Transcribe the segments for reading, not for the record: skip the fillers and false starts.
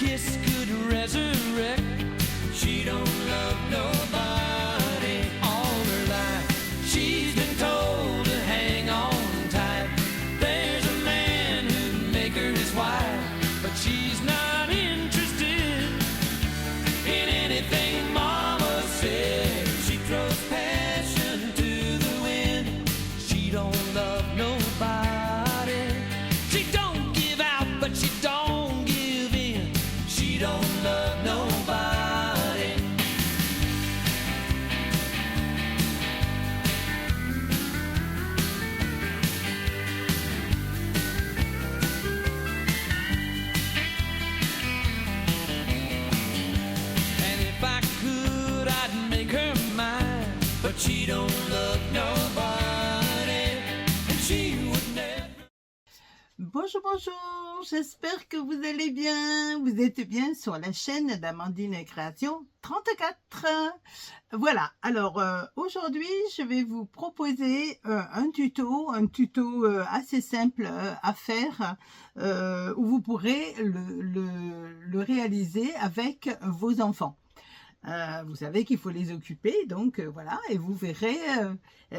kiss could resurrect. She don't love nobody all her life. She's been told to hang on tight. There's a man who'd make her his wife, but she's not interested in anything Mama said. She throws passion to the wind. She don't love nobody. She don't give out, but she don't give in. She don't love nobody. And if I could, I'd make her mine, but she don't love nobody, and she would never. Bonjour, bonjour, j'espère que vous allez bien. Vous êtes bien sur la chaîne d'Amandine Création 34. Voilà, alors aujourd'hui, je vais vous proposer un tuto assez simple à faire où vous pourrez le réaliser avec vos enfants. Vous savez qu'il faut les occuper, donc voilà, et vous verrez,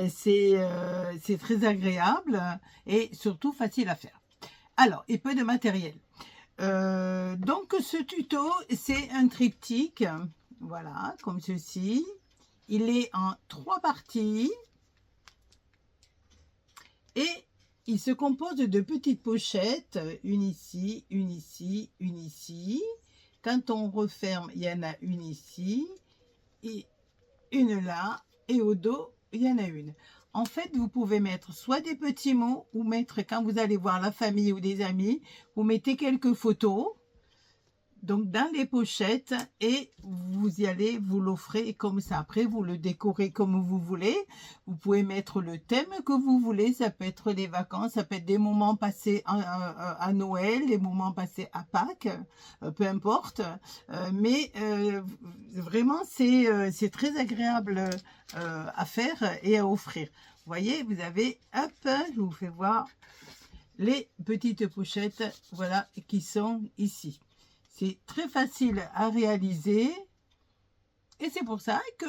c'est très agréable et surtout facile à faire. Alors, et peu de matériel. Donc, ce tuto, c'est un triptyque, voilà, comme ceci. Il est en 3 parties et il se compose de petites pochettes, une ici, une ici, une ici. Quand on referme, il y en a une ici et une là, et au dos, il y en a une. En fait, vous pouvez mettre soit des petits mots ou mettre, quand vous allez voir la famille ou des amis, vous mettez quelques photos donc dans les pochettes et vous y allez, vous l'offrez comme ça. Après, vous le décorez comme vous voulez. Vous pouvez mettre le thème que vous voulez. Ça peut être les vacances, ça peut être des moments passés à Noël, des moments passés à Pâques, peu importe. Mais vraiment, c'est très agréable à faire et à offrir. Vous voyez, vous avez, hop, je vous fais voir les petites pochettes, voilà, qui sont ici. C'est très facile à réaliser et c'est pour ça que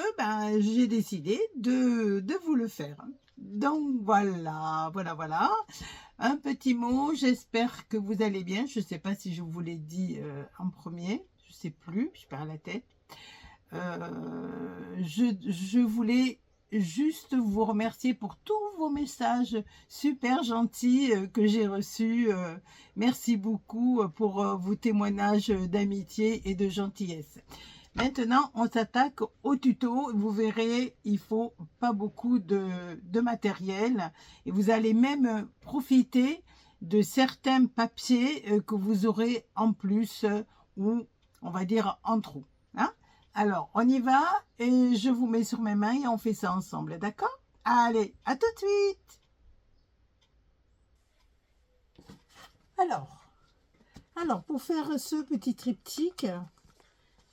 j'ai décidé de vous le faire. Donc voilà, voilà. Un petit mot, j'espère que vous allez bien. Je ne sais pas si je vous l'ai dit en premier, je ne sais plus, je perds la tête. Je voulais juste vous remercier pour tous vos messages super gentils que j'ai reçus. Merci beaucoup pour vos témoignages d'amitié et de gentillesse. Maintenant, on s'attaque au tuto. Vous verrez, il faut pas beaucoup de matériel. Et vous allez même profiter de certains papiers que vous aurez en plus ou on va dire en trop. Hein? Alors, on y va et je vous mets sur mes mains et on fait ça ensemble, d'accord? Allez, à tout de suite. Alors, pour faire ce petit triptyque,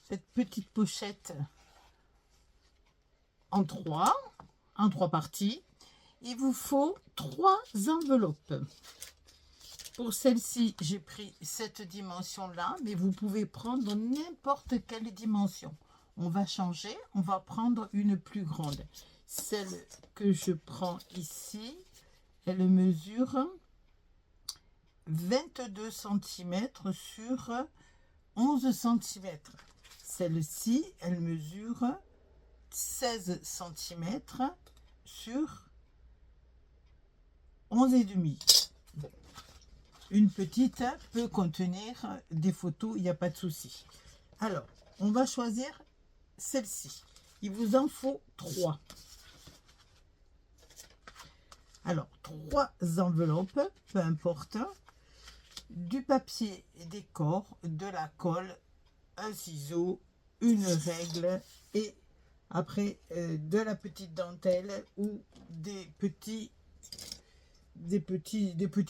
cette petite pochette en trois parties, il vous faut 3 enveloppes. Pour celle-ci, j'ai pris cette dimension-là, mais vous pouvez prendre n'importe quelle dimension. On va changer, on va prendre une plus grande. Celle que je prends ici, elle mesure 22 cm sur 11 cm. Celle-ci, elle mesure 16 cm sur 11,5. Bon. Une petite peut contenir des photos, il n'y a pas de souci. Alors, on va choisir celle-ci. Il vous en faut 3. Alors, 3 enveloppes, peu importe, du papier décor, de la colle, un ciseau, une règle et après de la petite dentelle ou des petits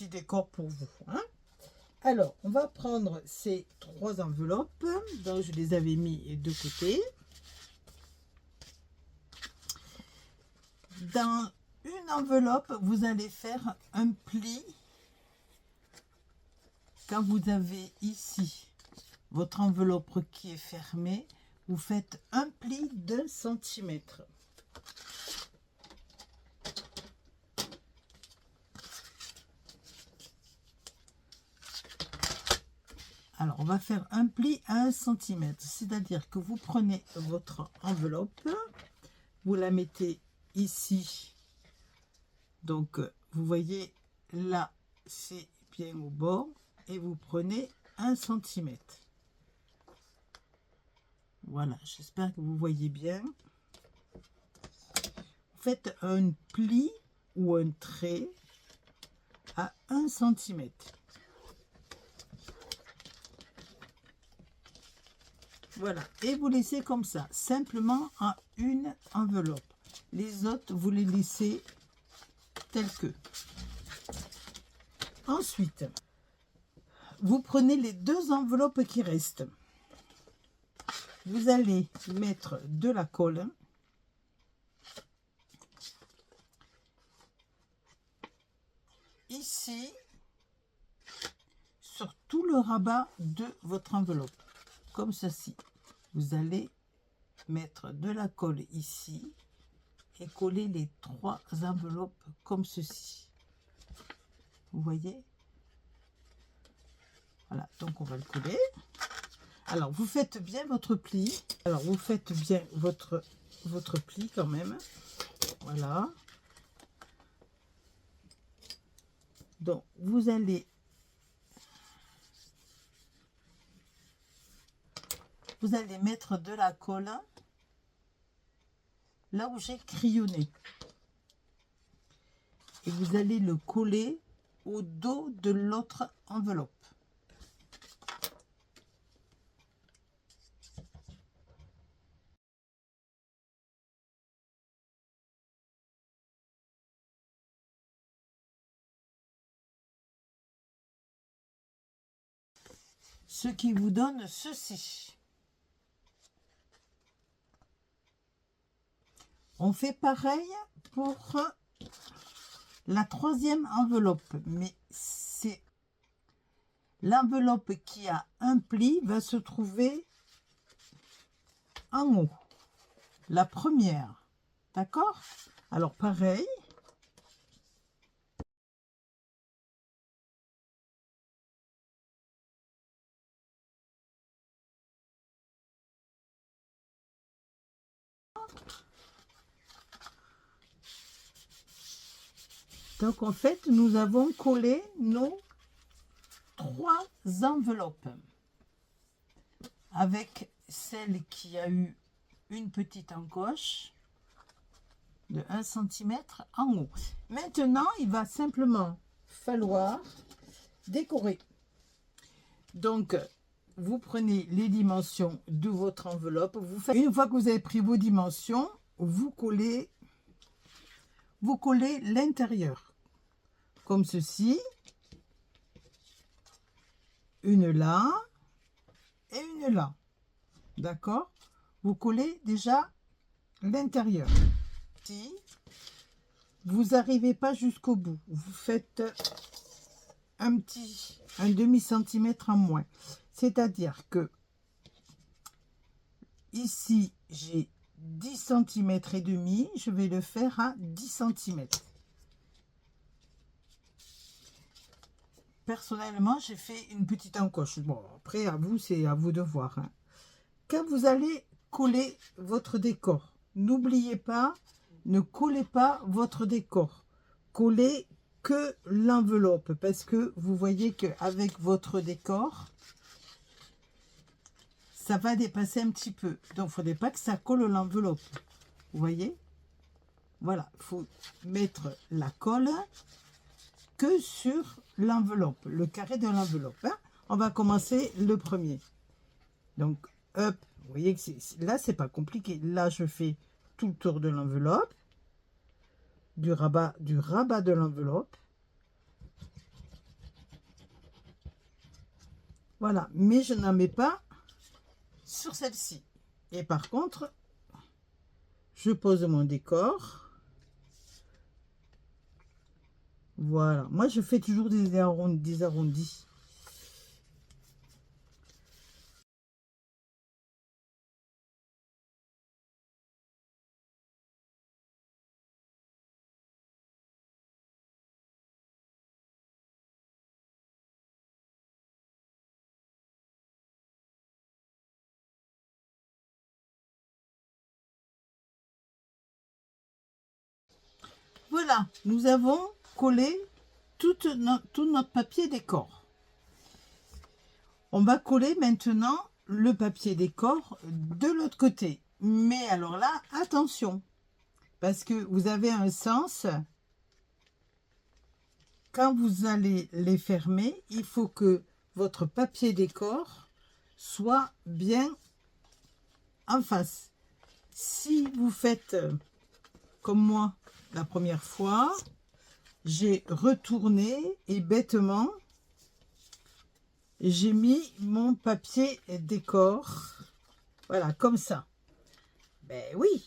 décors pour vous. Hein? Alors, on va prendre ces 3 enveloppes, donc je les avais mis de côté. Dans une enveloppe, vous allez faire un pli. Quand vous avez ici votre enveloppe qui est fermée, vous faites un pli d'1 centimètre. Alors, on va faire un pli à 1 centimètre, c'est-à-dire que vous prenez votre enveloppe, vous la mettez ici. Donc, vous voyez, là, c'est bien au bord, et vous prenez 1 centimètre. Voilà, j'espère que vous voyez bien. Faites un pli ou un trait à 1 centimètre. Voilà, et vous laissez comme ça, simplement en une enveloppe. Les autres, vous les laissez tels que. Ensuite, vous prenez les 2 enveloppes qui restent. Vous allez mettre de la colle. Ici, sur tout le rabat de votre enveloppe, comme ceci. Vous allez mettre de la colle ici et coller les 3 enveloppes comme ceci. Vous voyez? Voilà, donc on va le coller. Alors, vous faites bien votre pli. Alors, vous faites bien votre pli quand même. Voilà. Donc, vous allez mettre de la colle là où j'ai crayonné. Et vous allez le coller au dos de l'autre enveloppe. Ce qui vous donne ceci. On fait pareil pour la 3e enveloppe, mais c'est l'enveloppe qui a un pli va se trouver en haut, la première, d'accord? Alors pareil, donc en fait nous avons collé nos 3 enveloppes avec celle qui a eu une petite encoche de 1 centimètre en haut. Maintenant, il va simplement falloir décorer. Donc, vous prenez les dimensions de votre enveloppe. Une fois que vous avez pris vos dimensions, vous collez l'intérieur. Comme ceci. Une là et une là. D'accord? Vous collez déjà l'intérieur. Si vous n'arrivez pas jusqu'au bout, vous faites un demi-centimètre en moins. C'est-à-dire que ici, j'ai 10 centimètres et demi, je vais le faire à 10 centimètres. Personnellement, j'ai fait une petite encoche. Bon, après, à vous, c'est à vous de voir. Hein. Quand vous allez coller votre décor, n'oubliez pas, ne collez pas votre décor. Collez que l'enveloppe, parce que vous voyez qu'avec votre décor, ça va dépasser un petit peu. Donc, il ne faudrait pas que ça colle l'enveloppe. Vous voyez? Voilà, il faut mettre la colle que sur l'enveloppe, le carré de l'enveloppe. Hein. On va commencer le premier. Donc, hop, vous voyez que là, c'est pas compliqué. Là, je fais tout le tour de l'enveloppe, du rabat de l'enveloppe. Voilà, mais je n'en mets pas sur celle-ci. Et par contre, je pose mon décor. Voilà, moi je fais toujours des arrondis. Voilà, nous avons collé tout notre papier décor. On va coller maintenant le papier décor de l'autre côté. Mais alors là, attention, parce que vous avez un sens. Quand vous allez les fermer, il faut que votre papier décor soit bien en face. Si vous faites comme moi la première fois, j'ai retourné et bêtement, j'ai mis mon papier décor, voilà, comme ça. Ben oui,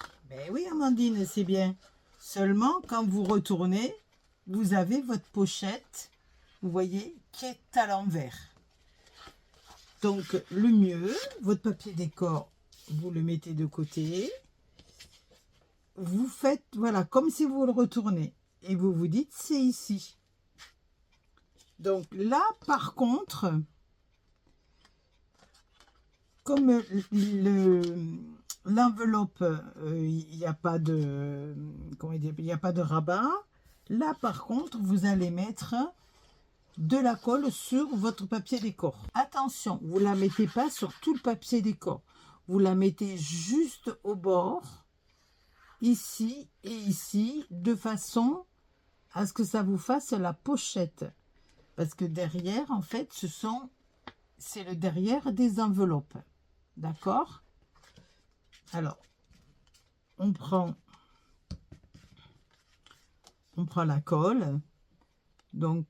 Amandine, c'est bien. Seulement, quand vous retournez, vous avez votre pochette, vous voyez, qui est à l'envers. Donc, le mieux, votre papier décor, vous le mettez de côté. Vous faites, voilà, comme si vous le retournez. Et vous vous dites, c'est ici. Donc là, par contre, comme l'enveloppe, il n'y a pas de, comment dire, il n'y a pas de rabat. Là, par contre, vous allez mettre de la colle sur votre papier décor. Attention, vous ne la mettez pas sur tout le papier décor. Vous la mettez juste au bord, ici et ici, de façon à ce que ça vous fasse la pochette. Parce que derrière, en fait, c'est le derrière des enveloppes. D'accord? Alors, on prend la colle. Donc,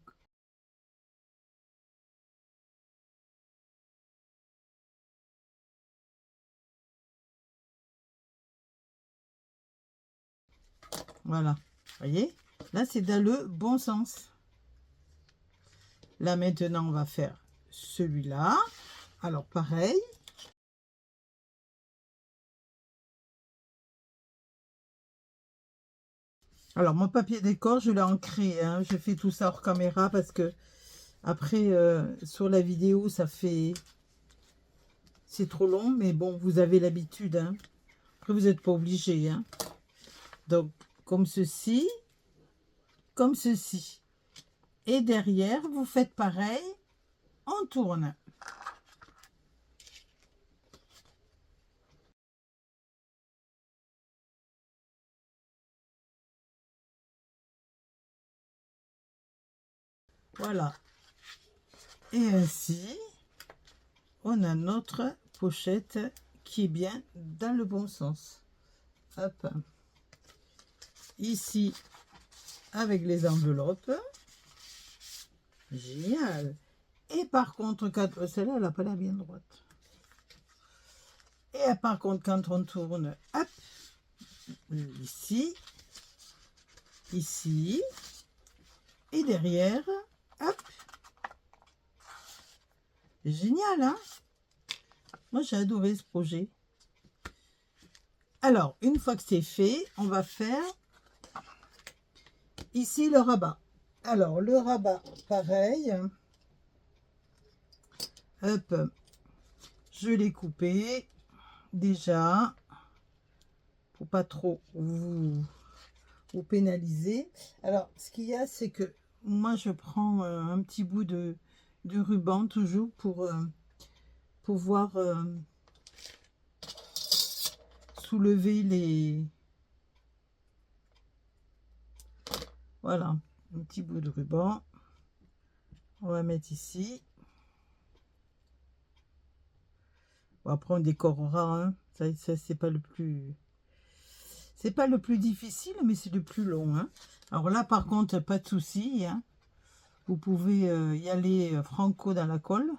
voilà. Voyez? Là, c'est dans le bon sens. Là, maintenant, on va faire celui-là. Alors, pareil. Alors, mon papier décor, je l'ai ancré. Hein. Je fais tout ça hors caméra parce que après, sur la vidéo, c'est trop long. Mais bon, vous avez l'habitude. Hein. Après, vous n'êtes pas obligé. Hein. Donc, comme ceci. Comme ceci. Et derrière, vous faites pareil. On tourne. Voilà. Et ainsi, on a notre pochette qui est bien dans le bon sens. Hop. Ici, avec les enveloppes. Génial. Et par contre, quand celle-là, elle n'a pas la bien droite. Et par contre, quand on tourne, hop, ici, ici, et derrière, hop. Génial, hein? Moi, j'ai adoré ce projet. Alors, une fois que c'est fait, on va faire ici le rabat. Alors, le rabat, pareil. Hop, je l'ai coupé déjà pour pas trop vous pénaliser. Alors, ce qu'il y a, c'est que moi, je prends un petit bout de ruban toujours pour pouvoir soulever les... Voilà, un petit bout de ruban. On va mettre ici. Bon, après, on décorera. Hein. Ça c'est pas le plus... C'est pas le plus difficile, mais c'est le plus long. Hein. Alors là, par contre, pas de souci. Hein. Vous pouvez y aller franco dans la colle.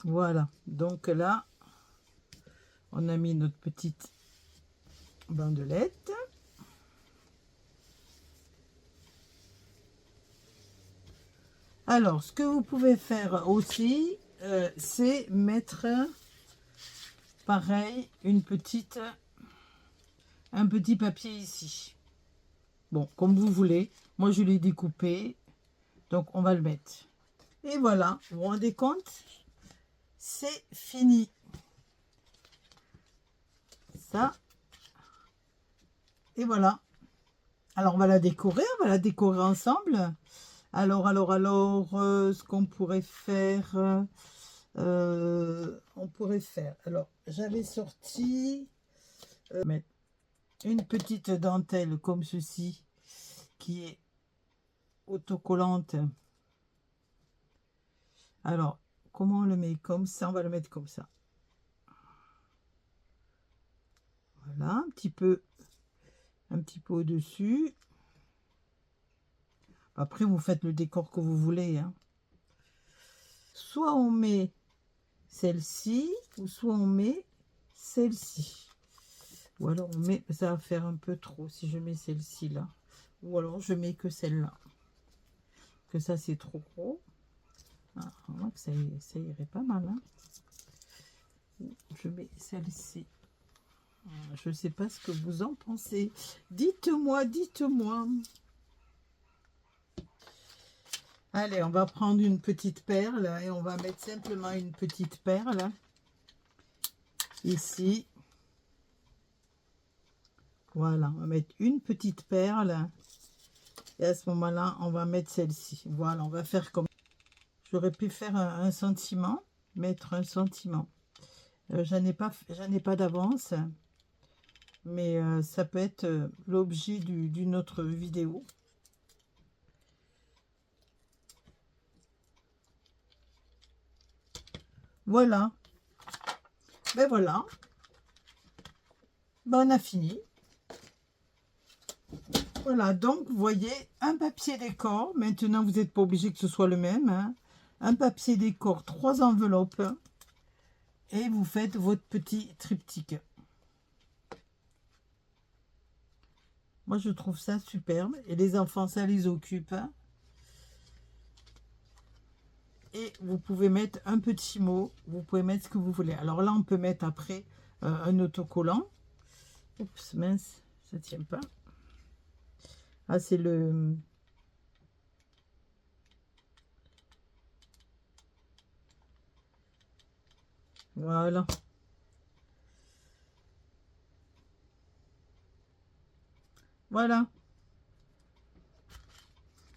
Voilà. Donc là, on a mis notre petite bandelette. Alors, ce que vous pouvez faire aussi, c'est mettre, pareil, un petit papier ici. Bon, comme vous voulez. Moi, je l'ai découpé. Donc, on va le mettre. Et voilà, vous vous rendez compte? C'est fini. Ça. Et voilà. Alors, on va la décorer. On va la décorer ensemble. Alors, ce qu'on pourrait faire... on pourrait faire... Alors, j'avais sorti... mettre une petite dentelle comme ceci, qui est autocollante. Alors, comment on le met? Comme ça, on va le mettre comme ça. Voilà, un petit peu au-dessus. Après, vous faites le décor que vous voulez, hein. Soit on met celle-ci, ou soit on met celle-ci. Ou alors on met, ça va faire un peu trop si je mets celle-ci là. Ou alors je mets que celle-là. Que ça c'est trop gros. Ah, on voit que ça irait pas mal, hein. Je mets celle-ci. Je ne sais pas ce que vous en pensez. Dites-moi, dites-moi. Allez, on va prendre une petite perle et on va mettre simplement une petite perle ici. Voilà, on va mettre une petite perle et à ce moment-là, on va mettre celle-ci. Voilà, on va faire comme... J'aurais pu faire un sentiment, mettre un sentiment. J'en ai pas d'avance, mais ça peut être l'objet d'une autre vidéo. Voilà. Ben voilà. Ben on a fini. Voilà, donc vous voyez, un papier décor. Maintenant, vous n'êtes pas obligé que ce soit le même, hein. Un papier décor, 3 enveloppes. Et vous faites votre petit triptyque. Moi, je trouve ça superbe. Et les enfants, ça les occupe, hein. Et vous pouvez mettre un petit mot. Vous pouvez mettre ce que vous voulez. Alors là, on peut mettre après un autocollant. Oups, mince, ça ne tient pas. Ah, c'est le... Voilà. Voilà.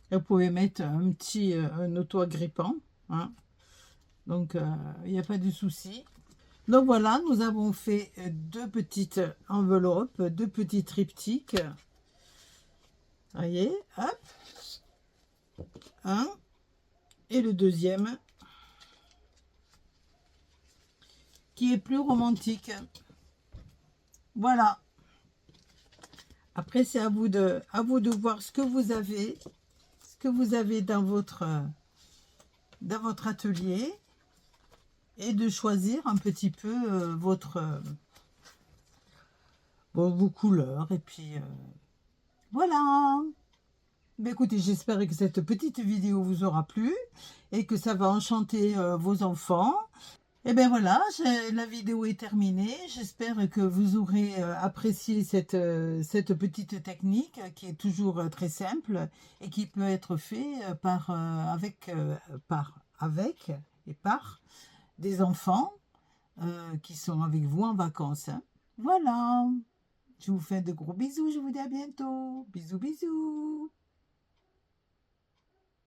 Et vous pouvez mettre un petit un auto-agrippant, hein. Donc, il n'y a pas de souci. Donc, voilà, nous avons fait 2 petites enveloppes, 2 petits triptyques. Voyez, hop. Un. Et le deuxième, qui est plus romantique. Voilà. Après, c'est à vous de voir ce que vous avez, dans votre atelier et de choisir un petit peu vos couleurs. Et puis, voilà. Ben écoutez, j'espère que cette petite vidéo vous aura plu et que ça va enchanter vos enfants. Et bien voilà, la vidéo est terminée. J'espère que vous aurez apprécié cette petite technique qui est toujours très simple et qui peut être fait avec et par des enfants qui sont avec vous en vacances, hein. Voilà, je vous fais de gros bisous, je vous dis à bientôt. Bisous, bisous.